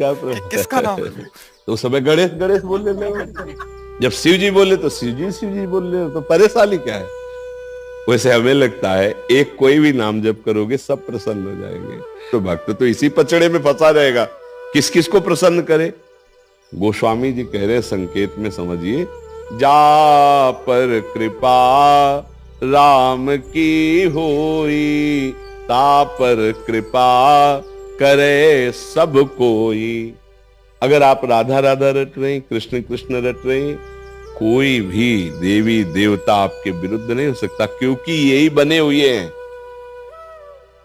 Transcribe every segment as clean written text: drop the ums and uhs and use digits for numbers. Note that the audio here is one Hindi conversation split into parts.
क्या किसका नाम? तो समय गणेश गणेश बोल रहे, जब शिव जी बोले तो शिव जी बोल रहे, तो परेशानी क्या है? वैसे हमें लगता है एक कोई भी नाम जप करोगे सब प्रसन्न हो जाएंगे। तो भक्त तो इसी पचड़े में फंसा रहेगा, किस किस को प्रसन्न करे। गोस्वामी जी कह रहे हैं, संकेत में समझिए, जा पर कृपा राम की होई, ता पर कृपा करे सब कोई। अगर आप राधा राधा रट रहे हैं, कृष्ण कृष्ण रट रहे हैं, कोई भी देवी देवता आपके विरुद्ध नहीं हो सकता, क्योंकि यही बने हुए हैं,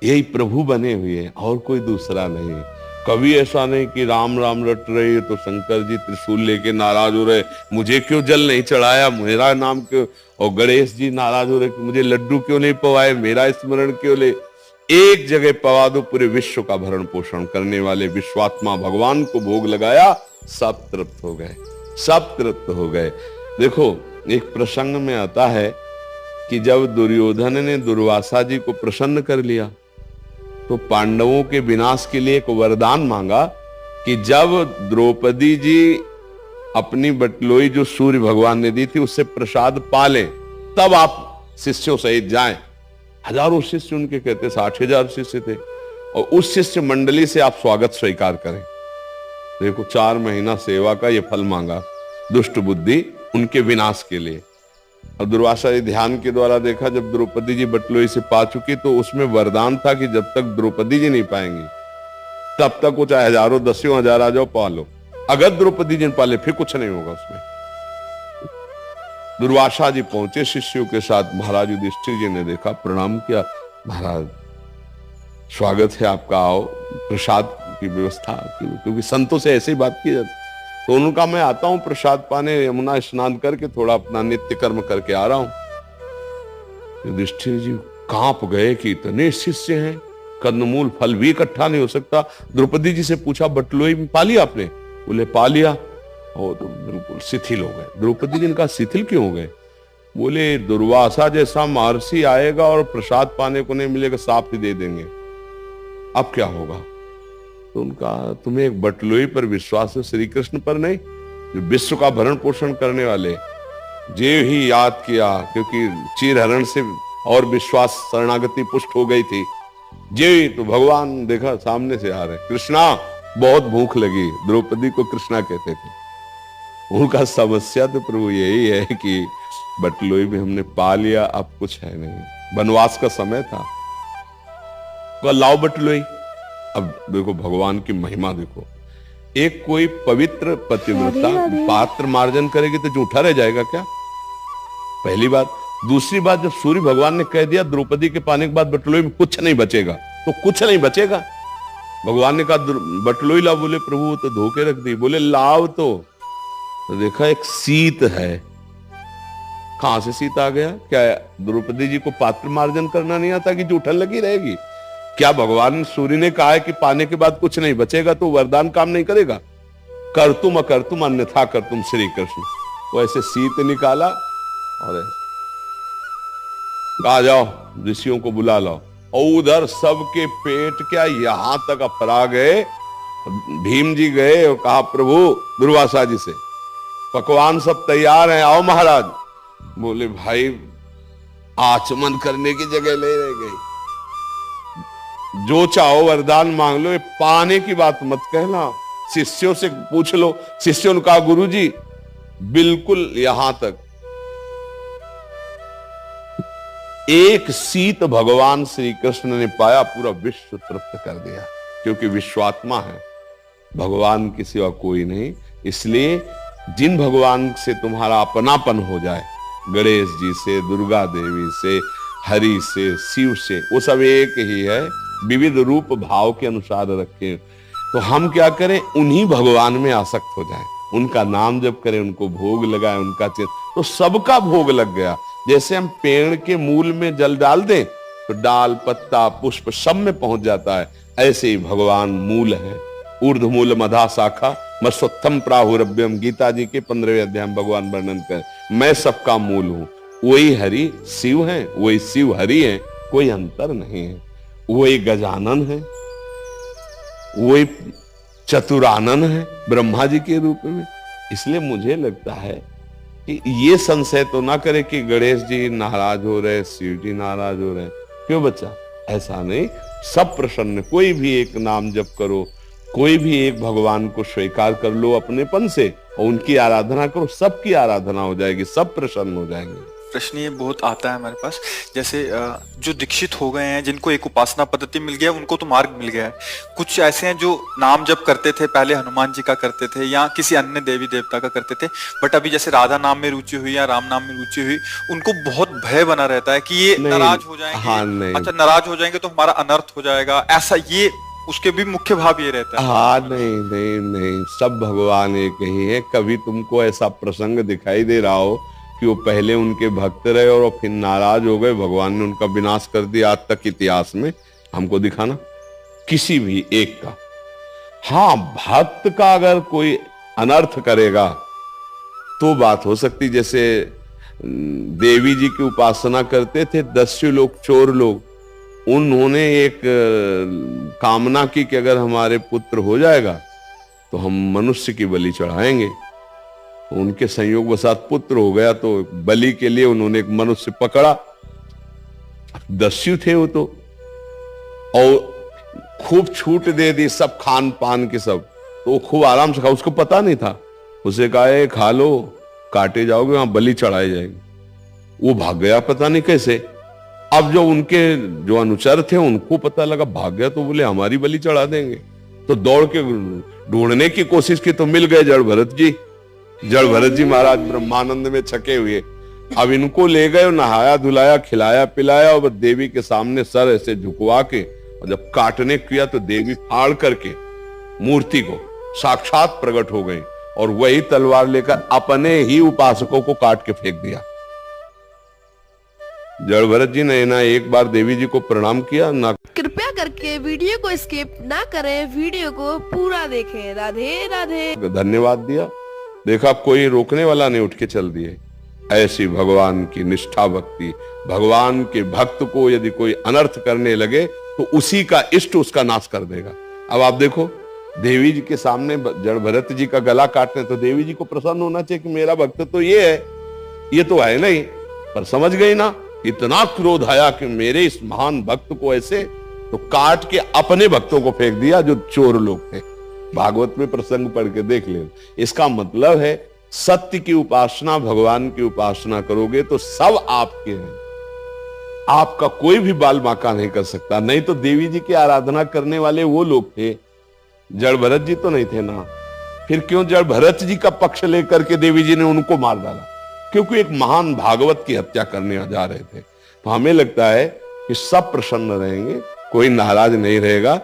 यही प्रभु बने हुए हैं, और कोई दूसरा नहीं। कभी ऐसा नहीं कि राम राम रट रहे तो शंकर जी त्रिशूल लेके नाराज हो रहे, मुझे क्यों जल नहीं चढ़ाया, मेरा नाम क्यों, और गणेश जी नाराज हो रहे कि मुझे लड्डू क्यों नहीं पवाए, मेरा स्मरण क्यों ले। एक जगह पवा दो, पूरे विश्व का भरण पोषण करने वाले विश्वात्मा भगवान को भोग लगाया, सब तृप्त हो गए, सब तृप्त हो गए। देखो, एक प्रसंग में आता है कि जब दुर्योधन ने दुर्वासा जी को प्रसन्न कर लिया, तो पांडवों के विनाश के लिए एक वरदान मांगा कि जब द्रौपदी जी अपनी बटलोई जो सूर्य भगवान ने दी थी उससे प्रसाद पा लें, तब आप शिष्यों सहित जाएं। हजारों शिष्य उनके कहते, 60,000 शिष्य थे, और उस शिष्य मंडली से आप स्वागत स्वीकार करें। देखो, 4 महीना सेवा का ये फल मांगा, दुष्ट बुद्धि उनके विनाश के लिए। और दुर्वासा जी ध्यान के द्वारा देखा, जब द्रौपदी जी बटलोई से पा चुकी तो उसमें वरदान था कि जब तक द्रौपदी जी नहीं पाएंगी तब तक वो चाहे हजारों दसियों हजार आ जाओ, पा लो। अगर द्रौपदी जी ने पाले फिर कुछ नहीं होगा उसमें। दुर्वासा जी पहुंचे शिष्यों के साथ, महाराज युधिष्ठिर जी ने देखा, प्रणाम किया, महाराज स्वागत है आपका, आओ प्रसाद की व्यवस्था, क्योंकि संतों से ऐसी बात की जाती। तो उन्होंने कहा, मैं आता हूं प्रसाद पाने, यमुना स्नान करके थोड़ा अपना नित्य कर्म करके आ रहा हूं। युधिष्ठिर जी कांप गए कि इतने शिष्य हैं, कंदमूल फल भी इकट्ठा नहीं हो सकता। द्रौपदी जी से पूछा, बटलोई में पा लिया आपने? बोले पा लिया। और तो बिल्कुल शिथिल हो गए। द्रौपदी जी ने कहा, शिथिल क्यों हो गए? बोले, दुर्वासा जैसा महर्षि आएगा और प्रसाद पाने को नहीं मिलेगा, साफ ही दे देंगे, अब क्या होगा? तो उनका, तुम्हें एक बटलोई पर विश्वास है, श्री कृष्ण पर नहीं, जो विश्व का भरण पोषण करने वाले। जे ही याद किया, क्योंकि चीर हरण से और विश्वास शरणागति पुष्ट हो गई थी। जे तो भगवान देखा सामने से आ रहे, कृष्णा बहुत भूख लगी, द्रौपदी को कृष्णा कहते थे। उनका समस्या तो प्रभु यही है कि बटलोई में हमने पा लिया, अब कुछ है नहीं, वनवास का समय था, तो लाओ बटलोई। अब देखो भगवान की महिमा देखो, एक कोई पवित्र पतिव्रता पात्र मार्जन करेगी तो झूठा रह जाएगा क्या? पहली बात। दूसरी बात, जब सूर्य भगवान ने कह दिया द्रौपदी के पाने के बाद बटलोई में कुछ नहीं बचेगा, तो कुछ नहीं बचेगा। भगवान ने कहा बटलोई लाओ, बोले प्रभु वो तो धोके रख दी। बोले लाओ तो देखा एक शीत है। कहां से शीत आ गया? क्या द्रौपदी जी को पात्र मार्जन करना नहीं आता कि जूठन लगी रहेगी? क्या भगवान सूर्य ने कहा है कि पाने के बाद कुछ नहीं बचेगा तो वरदान काम नहीं करेगा? कर तुम अकर तुम अन्यथा कर तुम श्री कृष्ण। वो ऐसे शीत निकाला और आ जाओ ऋषियों को बुला लाओ, और उधर सबके पेट क्या यहां तक अफरा गए। भीम जी गए और कहा प्रभु दुर्वासा जी से, पकवान सब तैयार हैं, आओ महाराज। बोले भाई आचमन करने की जगह ले रह गई, जो चाहो वरदान मांग लो, पाने की बात मत कहना, शिष्यों से पूछ लो। शिष्यों ने कहा गुरु जी बिल्कुल यहां तक। एक शीत भगवान श्री कृष्ण ने पाया, पूरा विश्व तृप्त कर दिया, क्योंकि विश्वात्मा है, भगवान की सिवा कोई नहीं। इसलिए जिन भगवान से तुम्हारा अपनापन हो जाए, गणेश जी से, दुर्गा देवी से, हरि से, शिव से, वो सब एक ही है, विविध रूप भाव के अनुसार रखें। तो हम क्या करें? उन्हीं भगवान में आसक्त हो जाएं, उनका नाम जप करें, उनको भोग लगाएं, उनका चिन्ह, तो सबका भोग लग गया। जैसे हम पेड़ के मूल में जल डाल दें तो डाल, पत्ता, पुष्प सब में पहुंच जाता है, ऐसे ही भगवान मूल है। ऊर्ध्व मूल मधा शाखा मत्सोत्थम प्राहुरभ्यम, गीता जी के 15वें अध्याय में भगवान वर्णन कर, मैं सबका मूल हूं। वही हरि शिव है, वही शिव हरि है, कोई अंतर नहीं है। वही गजानन है, वही चतुरानन है ब्रह्मा जी के रूप में। इसलिए मुझे लगता है कि ये संशय तो ना करे कि गणेश जी नाराज हो रहे, शिव जी नाराज हो रहे। क्यों बच्चा? ऐसा नहीं, सब प्रसन्न। कोई भी एक नाम जप करो, कोई भी एक भगवान को स्वीकार कर लो अपनेपन से और उनकी आराधना करो, सबकी आराधना हो जाएगी, सब प्रसन्न हो जाएंगे। प्रश्न ये बहुत आता है हमारे पास, जैसे जो दीक्षित हो गए हैं, जिनको एक उपासना पद्धति मिल गया, उनको तो मार्ग मिल गया है। कुछ ऐसे हैं जो नाम जप करते थे, पहले हनुमान जी का करते थे या किसी अन्य देवी देवता का करते थे, बट अभी जैसे राधा नाम में रुचि हुई या राम नाम में रुचि हुई, उनको बहुत भय बना रहता है कि ये नाराज हो जाएंगे। हाँ, नहीं। अच्छा, नाराज हो जाएंगे तो हमारा अनर्थ हो जाएगा, ऐसा ये उसके भी मुख्य भाव ये रहता है। हाँ, नहीं नहीं नहीं, सब भगवान एक ही है। कभी तुमको ऐसा प्रसंग दिखाई दे रहा हो कि वो पहले उनके भक्त रहे और फिर नाराज हो गए, भगवान ने उनका विनाश कर दिया? आज तक इतिहास में हमको दिखाना किसी भी एक का। हाँ, भक्त का अगर कोई अनर्थ करेगा तो बात हो सकती। जैसे देवी जी की उपासना करते थे दस्यु लोग, चोर लोग, उन्होंने एक कामना की कि अगर हमारे पुत्र हो जाएगा तो हम मनुष्य की बलि चढ़ाएंगे। तो उनके संयोग के साथ पुत्र हो गया, तो बलि के लिए उन्होंने एक मनुष्य पकड़ा। दस्यु थे वो तो, और खूब छूट दे दी सब खान पान की सब, तो वो खूब आराम से खा। उसको पता नहीं था, उसे कहा खा लो, काटे जाओगे, वहां बलि चढ़ाई जाएगी। वो भाग गया पता नहीं कैसे। अब जो उनके जो अनुचर थे उनको पता लगा, भाग गया, तो बोले हमारी बलि चढ़ा देंगे। तो दौड़ के ढूंढने की कोशिश की तो मिल गए जड़ भरत जी। जड़ भरत जी महाराज ब्रह्मानंद में छके हुए। अब इनको ले गए, नहाया धुलाया, खिलाया पिलाया, और देवी के सामने सर ऐसे झुकवा के, और जब काटने किया तो देवी फाड़ करके मूर्ति को साक्षात प्रकट हो गई और वही तलवार लेकर अपने ही उपासकों को काट के फेंक दिया। जड़ भरत जी ने ना एक बार देवी जी को प्रणाम किया ना। कृपया करके वीडियो को स्किप ना करें, वीडियो को पूरा देखें। राधे राधे। धन्यवाद दिया। देखा, कोई रोकने वाला नहीं, उठ के चल दिए। ऐसी भगवान की निष्ठा भक्ति। भगवान के भक्त को यदि कोई अनर्थ करने लगे तो उसी का इष्ट उसका नाश कर देगा। अब आप देखो, देवी जी के सामने जड़ भरत जी का गला काटने, तो देवी जी को प्रसन्न होना चाहिए कि मेरा भक्त तो ये है, ये तो है नहीं, पर समझ गई ना, इतना क्रोध आया कि मेरे इस महान भक्त को ऐसे, तो काट के अपने भक्तों को फेंक दिया जो चोर लोग थे। भागवत में प्रसंग पढ़ के देख ले। इसका मतलब है सत्य की उपासना, भगवान की उपासना करोगे तो सब आपके हैं, आपका कोई भी बाल बांका नहीं कर सकता। नहीं तो देवी जी की आराधना करने वाले वो लोग थे, जड़ भरत जी तो नहीं थे ना। फिर क्यों जड़ भरत जी का पक्ष लेकर के देवी जी ने उनको मार डाला? क्योंकि एक महान भागवत की हत्या करने जा रहे थे। तो हमें लगता है कि सब प्रसन्न रहेंगे, कोई नाराज नहीं रहेगा।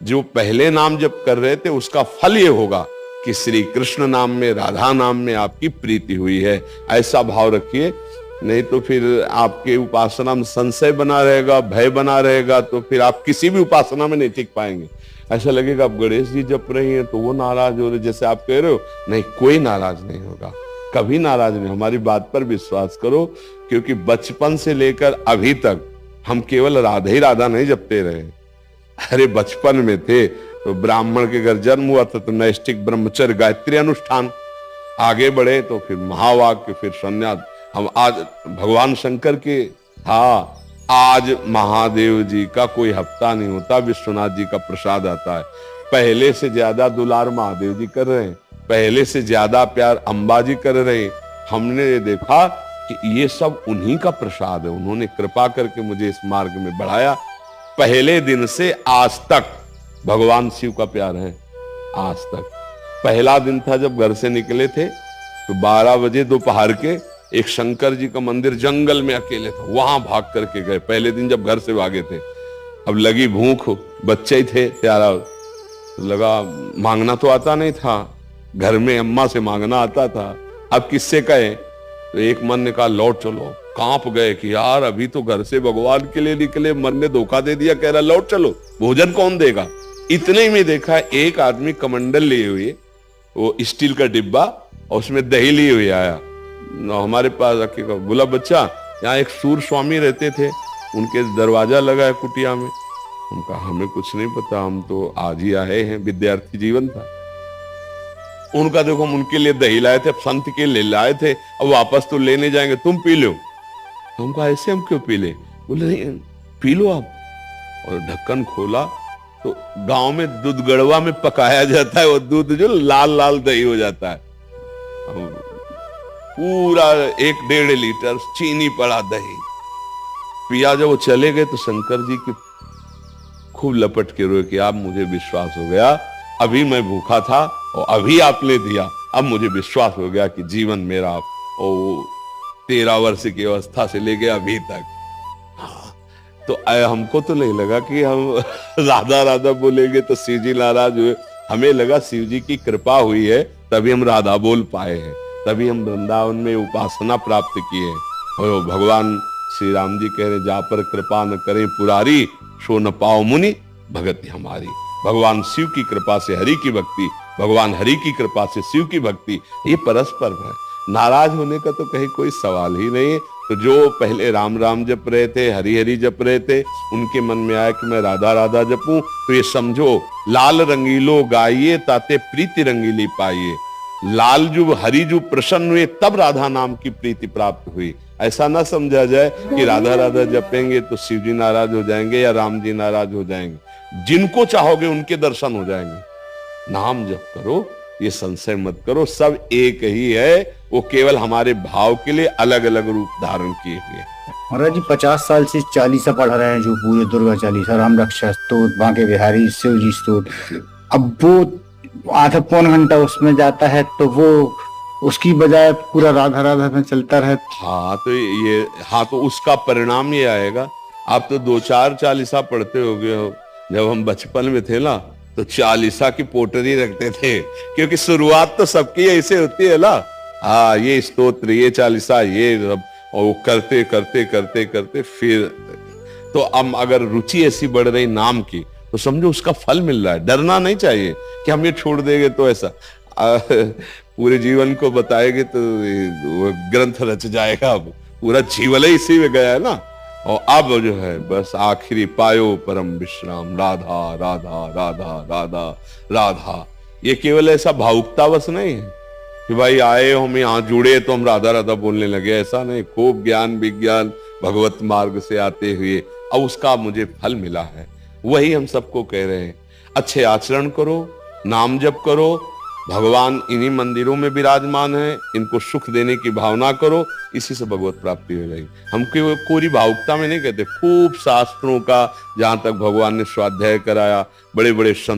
जो पहले नाम जप कर रहे थे उसका फल ये होगा कि श्री कृष्ण नाम में, राधा नाम में आपकी प्रीति हुई है, ऐसा भाव रखिए। नहीं तो फिर आपके उपासना में संशय बना रहेगा, भय बना रहेगा, तो फिर आप किसी भी उपासना में नहीं टिक पाएंगे। ऐसा लगेगा आप गणेश जी जप रही हैं तो वो नाराज हो रहे, जैसे आप कह रहे हो। नहीं, कोई नाराज नहीं होगा, कभी नाराज नहीं। हमारी बात पर विश्वास करो, क्योंकि बचपन से लेकर अभी तक हम केवल राधा ही राधा नहीं जपते रहे। अरे बचपन में थे तो ब्राह्मण के घर जन्म हुआ था तो नैष्ठिक ब्रह्मचर्य गायत्री अनुष्ठान, आगे बढ़े तो फिर महावाक्य, फिर संन्यास। हम आज भगवान शंकर के, हाँ, आज महादेव जी का कोई हफ्ता नहीं होता, विश्वनाथ जी का प्रसाद आता है। पहले से ज्यादा दुलार महादेव जी कर रहे हैं, पहले से ज्यादा प्यार अंबा जी कर रहे हैं। हमने ये देखा कि ये सब उन्हीं का प्रसाद है। उन्होंने कृपा करके मुझे इस मार्ग में बढ़ाया। पहले दिन से आज तक भगवान शिव का प्यार है। आज तक पहला दिन था जब घर से निकले थे तो 12 बजे दोपहर के एक शंकर जी का मंदिर जंगल में अकेले था, वहां भाग करके गए। पहले दिन जब घर से भागे थे, अब लगी भूख, बच्चे ही थे, प्यारा लगा, मांगना तो आता नहीं था, घर में अम्मा से मांगना आता था। अब किससे कहे? तो एक मन ने कहा लौट चलो। कांप गए कि यार अभी तो घर से भगवान के लिए निकले, मन ने धोखा दे दिया, कह रहा लौट चलो, भोजन कौन देगा? इतने में देखा एक आदमी कमंडल लिए हुए, वो स्टील का डिब्बा, और उसमें दही लिए हुए आया हमारे पास आके। बोला बच्चा, यहाँ एक सूर स्वामी रहते थे, उनके दरवाजा लगा है कुटिया में, हम कहा हमें कुछ नहीं पता, हम तो आज ही आए हैं, विद्यार्थी जीवन था। उनका देखो, हम उनके लिए दही लाए थे, अब संत के लिए लाए थे, अब वापस तो लेने जाएंगे, तुम पी लो। तो हम कहा ऐसे हम क्यों पी ले? बोले नहीं पी लो आप। और ढक्कन खोला तो गांव में दूध गड़वा में पकाया जाता है, वो दूध जो लाल लाल दही हो जाता है, पूरा 1-1.5 लीटर चीनी पड़ा दही पिया। जब वो चले गए तो शंकर जी की खूब लपट के रोए कि आप, मुझे विश्वास हो गया, अभी मैं भूखा था और अभी आपने दिया, अब मुझे विश्वास हो गया कि जीवन मेरा 13 वर्ष की अवस्था से लेके अभी तक। तो हमको तो नहीं लगा कि हम राधा राधा बोलेंगे तो शिव जी नाराज हुए। हमें लगा शिव जी की कृपा हुई है तभी हम राधा बोल पाए हैं, तभी हम वृंदावन में उपासना प्राप्त किए। और भगवान श्री राम जी कह रहे, जा पर कृपा न करें पुरारी, सो न पाओ मुनि भगति हमारी। भगवान शिव की कृपा से हरि की भक्ति, भगवान हरि की कृपा से शिव की भक्ति, ये परस्पर है। नाराज होने का तो कहीं कोई सवाल ही नहीं है। तो जो पहले राम राम जप रहे थे, हरि हरि जप रहे थे, उनके मन में आया कि मैं राधा राधा जपूं, तो ये समझो, लाल रंगीलो गाइए ताते प्रीति रंगीली पाइए। लाल जो हरि जो प्रसन्न हुए तब राधा नाम की प्रीति प्राप्त हुई। ऐसा ना समझा जाए कि राधा राधा जपेंगे तो शिव जी नाराज हो जाएंगे या राम जी नाराज हो जाएंगे। जिनको चाहोगे उनके दर्शन हो जाएंगे। नाम जप करो, ये संशय मत करो, सब एक ही है, वो केवल हमारे भाव के लिए अलग अलग रूप धारण किए हुए। महाराज जी 50 साल से चालीसा पढ़ रहे हैं, जो पूरे दुर्गा चालीसा, राम रक्षा स्तोत्र, बांके बिहारी, शिव जी स्तोत्र। अब वो आधा पौन घंटा उसमें जाता है तो वो उसकी बजाय पूरा राधा राधा में चलता रहे। हाँ तो उसका परिणाम ये आएगा। आप तो 2-4 चालीसा पढ़ते होगे हो। जब हम बचपन में थे ना तो चालीसा की पोटरी रखते थे, क्योंकि शुरुआत तो सबकी ऐसे होती है ना। हाँ, ये स्तोत्र, ये चालीसा, ये सब, और वो करते करते करते करते फिर तो अब अगर रुचि ऐसी बढ़ रही नाम की तो समझो उसका फल मिल रहा है। डरना नहीं चाहिए कि हम ये छोड़ देंगे तो ऐसा पूरे जीवन को बताएंगे तो वो ग्रंथ रच जाएगा। अब पूरा जीवन ही इसी में गया है ना। और अब जो है बस आखिरी पायो परम विश्राम, राधा राधा राधा राधा राधा। ये केवल ऐसा भावुकतावश नहीं है कि भाई आए हम यहाँ जुड़े तो हम राधा राधा बोलने लगे, ऐसा नहीं। खूब ज्ञान विज्ञान भगवत मार्ग से आते हुए अब उसका मुझे फल मिला है। वही हम सबको कह रहे हैं, अच्छे आचरण करो, नाम जप करो, भगवान इन्हीं मंदिरों में विराजमान है, इनको सुख देने की भावना करो, इसी से भगवत प्राप्ति हो जाएगी। हम कोरी भावुकता में नहीं कहते, खूब शास्त्रों का जहां तक भगवान ने स्वाध्याय कराया, बड़े बड़े संत